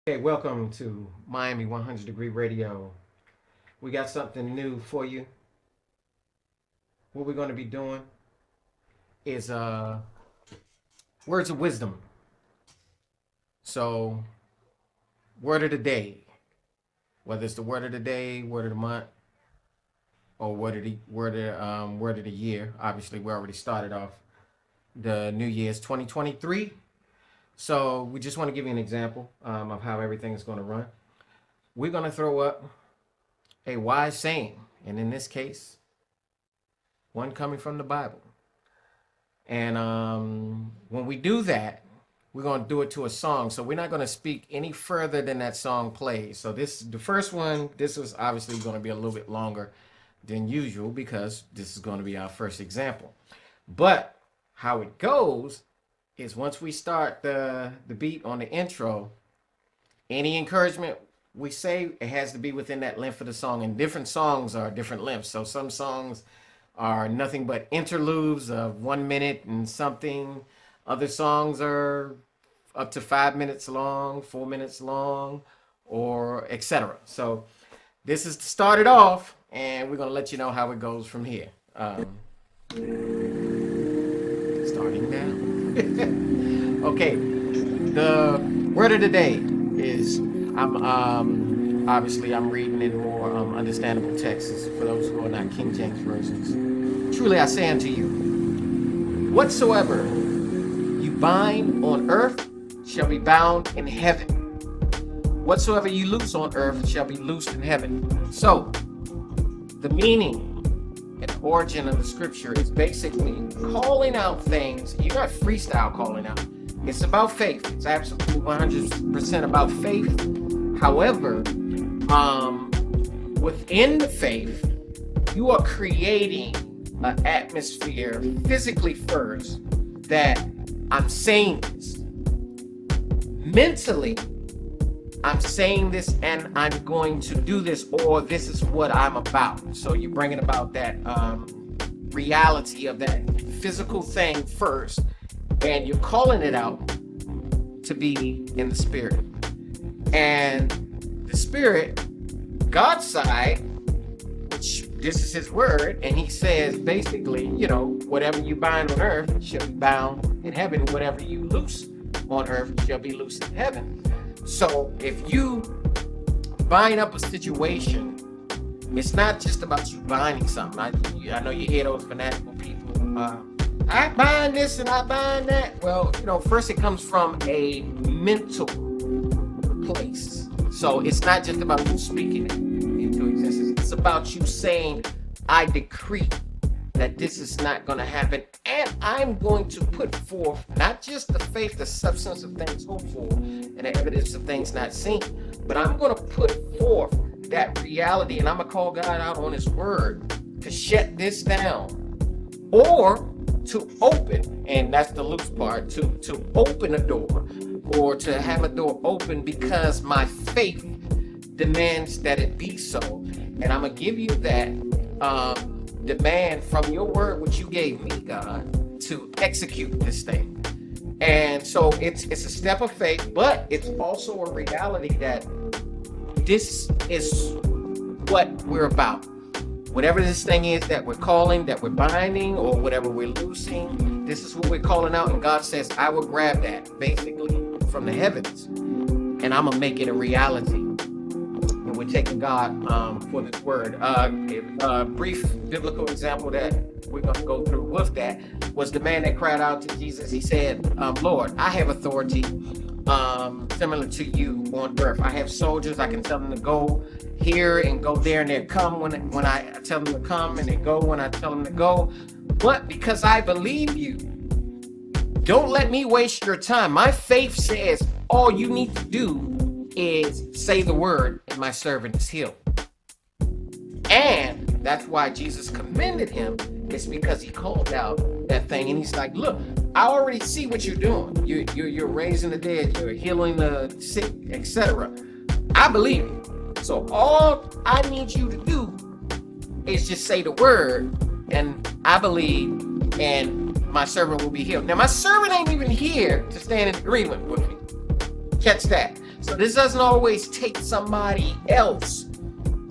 Okay, welcome to Miami 100 Degree Radio. We got something new for you. What we're going to be doing is words of wisdom. So, word of the day, whether it's the word of the day, word of the month, or word of the year. Obviously, we already started off the New Year's 2023. So we just want to give you an example of how everything is going to run. We're going to throw up a wise saying, and in this case, one coming from the Bible. And when we do that, we're going to do it to a song. So we're not going to speak any further than that song plays. So the first one. This is obviously going to be a little bit longer than usual because this is going to be our first example. But how it goes is once we start the beat on the intro, any encouragement we say, it has to be within that length of the song. And different songs are different lengths. So some songs are nothing but interludes of 1 minute and something. Other songs are up to 5 minutes long, 4 minutes long, or etc. So this is to start it off, and we're going to let you know how it goes from here. Starting now. Okay, the word of the day is I'm reading in more understandable texts for those who are not King James versions. Truly I say unto you, whatsoever you bind on earth shall be bound in heaven. Whatsoever you loose on earth shall be loosed in heaven. So the meaning and origin of the scripture is basically calling out things. You're not freestyle calling out. It's about faith. It's absolutely 100% about faith. However, within the faith, you are creating an atmosphere physically first that I'm saying this. Mentally, I'm saying this and I'm going to do this, or this is what I'm about. So you're bringing about that reality of that physical thing first, and you're calling it out to be in the spirit. And the spirit, God's side, which this is his word, and he says basically, whatever you bind on earth shall be bound in heaven. Whatever you loose on earth shall be loose in heaven. So if you bind up a situation, it's not just about you binding something. I know you hear those fanatical people. I bind this and I bind that. Well, first it comes from a mental place. So it's not just about you speaking it into existence. It's about you saying, I decree that this is not going to happen. And I'm going to put forth not just the faith, the substance of things hoped for, and the evidence of things not seen, but I'm going to put forth that reality, and I'm going to call God out on his word to shut this down, or to open, and that's the loose part, to open a door, or to have a door open because my faith demands that it be so. And I'm going to give you that demand from your word, which you gave me, God, to execute this thing. And so it's a step of faith, but it's also a reality that this is what we're about. Whatever this thing is that we're calling, that we're binding, or whatever we're loosing, this is what we're calling out. And God says, I will grab that basically from the heavens, and I'm gonna make it a reality. And we're taking God for this word. A brief biblical example that we're going to go through with that was the man that cried out to Jesus. He said, Lord, I have authority similar to you on earth. I have soldiers. I can tell them to go here and go there, and they come when I tell them to come, and they go when I tell them to go. But because I believe you, don't let me waste your time. My faith says all you need to do is say the word, and my servant is healed. And that's why Jesus commended him. It's because he called out that thing, and he's like, look, I already see what you're doing. You're raising the dead, you're healing the sick, etc. I believe you. So all I need you to do is just say the word, and I believe, and my servant will be healed. Now, my servant ain't even here to stand in agreement with me. Catch that. So this doesn't always take somebody else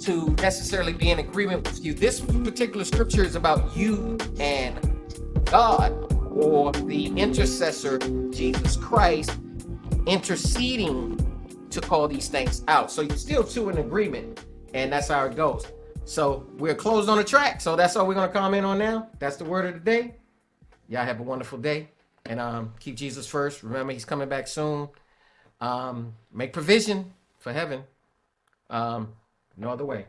to necessarily be in agreement with you. This particular scripture is about you and God, or the intercessor, Jesus Christ, interceding to call these things out. So you're still two in agreement, and that's how it goes. So we're closed on the track. So that's all we're going to comment on now. That's the word of the day. Y'all have a wonderful day, and keep Jesus first. Remember, he's coming back soon. Make provision for heaven. No other way.